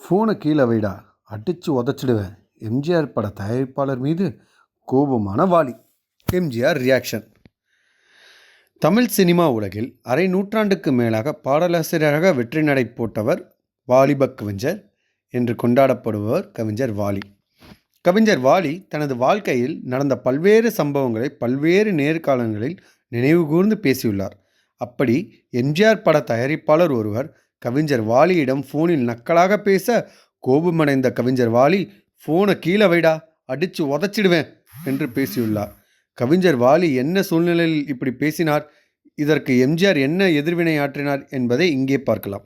ஃபோனை கீழே வைடா, அடித்து உதச்சிடுவேன். எம்ஜிஆர் பட தயாரிப்பாளர் மீது கோபமான வாலி. எம்ஜிஆர் ரியாக்ஷன். தமிழ் சினிமா உலகில் அரை நூற்றாண்டுக்கு மேலாக பாடலாசிரியராக வெற்றி நடை போட்டவர் வாலிப கவிஞர் என்று கொண்டாடப்படுபவர் கவிஞர் வாலி. கவிஞர் வாலி தனது வாழ்க்கையில் நடந்த பல்வேறு சம்பவங்களை பல்வேறு நேர்காலங்களில் நினைவு கூர்ந்து பேசியுள்ளார். அப்படி எம்ஜிஆர் பட தயாரிப்பாளர் ஒருவர் கவிஞர் வாலியிடம் ஃபோனில் நக்கலாக பேச கோபமடைந்த கவிஞர் வாலி, ஃபோனை கீழே வைடா, அடித்து உதச்சிடுவேன் என்று பேசியுள்ளார். கவிஞர் வாலி என்ன சூழ்நிலையில் இப்படி பேசினார், இதற்கு எம்ஜிஆர் என்ன எதிர்வினை ஆற்றினார் என்பதை இங்கே பார்க்கலாம்.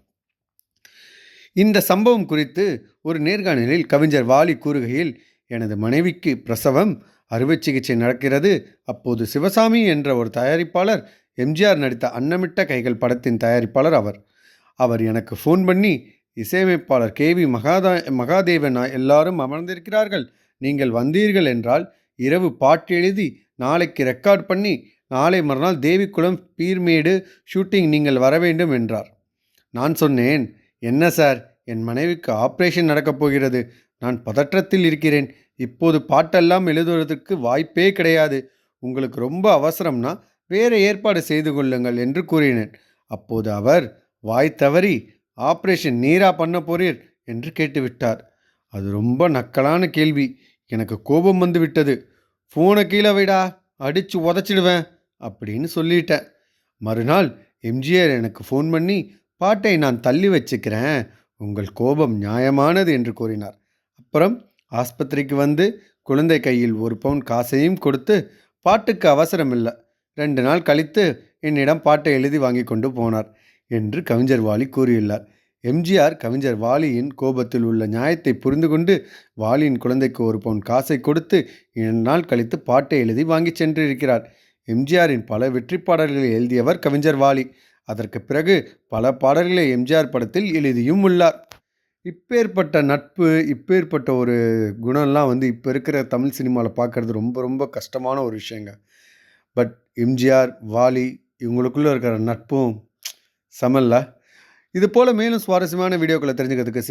இந்த சம்பவம் குறித்து ஒரு நேர்காணலில் கவிஞர் வாலி கூறுகையில், எனது மனைவிக்கு பிரசவம், அறுவை சிகிச்சை நடக்கிறது. அப்போது சிவசாமி என்ற ஒரு தயாரிப்பாளர், எம்ஜிஆர் நடித்த அன்னமிட்ட கைகள் படத்தின் தயாரிப்பாளர் அவர் எனக்கு ஃபோன் பண்ணி, இசையமைப்பாளர் கேவி மகாதேவன் எல்லாரும் அமர்ந்திருக்கிறார்கள், நீங்கள் வந்தீர்கள் என்றால் இரவு பாட்டு எழுதி நாளைக்கு ரெக்கார்ட் பண்ணி நாளை மறுநாள் தேவிக்குளம் பீர்மேடு ஷூட்டிங் நீங்கள் வர வேண்டும் என்றார். நான் சொன்னேன், என்ன சார், என் மனைவிக்கு ஆப்ரேஷன் நடக்கப் போகிறது, நான் பதற்றத்தில் இருக்கிறேன், இப்போது பாட்டெல்லாம் எழுதுவதற்கு வாய்ப்பே கிடையாது, உங்களுக்கு ரொம்ப அவசரம்னா வேறு ஏற்பாடு செய்து கொள்ளுங்கள் என்று கூறினேன். அப்போது அவர் வாய் தவறி, ஆப்ரேஷன் நீரா பண்ண போறீர் என்று கேட்டுவிட்டார். அது ரொம்ப நக்கலான கேள்வி. எனக்கு கோபம் வந்து விட்டது. ஃபோனை கீழே வைடா, அடித்து உதச்சிடுவேன் அப்படின்னு சொல்லிட்டேன். மறுநாள் எம்ஜிஆர் எனக்கு ஃபோன் பண்ணி, பாட்டை நான் தள்ளி வச்சுக்கிறேன், உங்கள் கோபம் நியாயமானது என்று கூறினார். அப்புறம் ஆஸ்பத்திரிக்கு வந்து குழந்தை கையில் 1 பவுன் காசையும் கொடுத்து, பாட்டுக்கு அவசரம் இல்லை, 2 நாள் கழித்து என்னிடம் பாட்டை எழுதி வாங்கி கொண்டு போனார் என்று கவிஞர் வாலி கூறியுள்ளார். எம்ஜிஆர் கவிஞர் வாலியின் கோபத்தில் உள்ள நியாயத்தை புரிந்து கொண்டு வாலியின் குழந்தைக்கு 1 பவுன் காசை கொடுத்து 2 நாள் கழித்து பாட்டை எழுதி வாங்கி சென்றிருக்கிறார். எம்ஜிஆரின் பல வெற்றி பாடல்களை எழுதியவர் கவிஞர் வாலி. அதற்கு பிறகு பல பாடல்களை எம்ஜிஆர் படத்தில் எழுதியும் உள்ளார். இப்பேற்பட்ட நட்பு, இப்பேற்பட்ட ஒரு குணம்லாம் இப்போ இருக்கிற தமிழ் சினிமாவில் பார்க்குறது ரொம்ப ரொம்ப கஷ்டமான ஒரு விஷயங்க. பட் எம்ஜிஆர், வாலி இவங்களுக்குள்ளே இருக்கிற நட்பும் சமல்ல. இது போல் மேலும் சுவாரஸ்யமான வீடியோக்களை தெரிஞ்சுக்கிறதுக்கு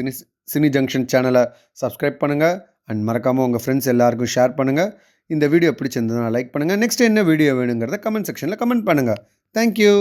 சினி ஜங்ஷன் சேனலை சப்ஸ்கிரைப் பண்ணுங்கள். அண்ட் மறக்காமல் உங்கள் ஃப்ரெண்ட்ஸ் எல்லாருக்கும் ஷேர் பண்ணுங்கள். இந்த வீடியோ பிடிச்சிருந்ததுன்னா லைக் பண்ணுங்கள். நெக்ஸ்ட் என்ன வீடியோ வேணுங்கிறத கமெண்ட் செக்ஷனில் கமெண்ட் பண்ணுங்கள். தேங்க்யூ.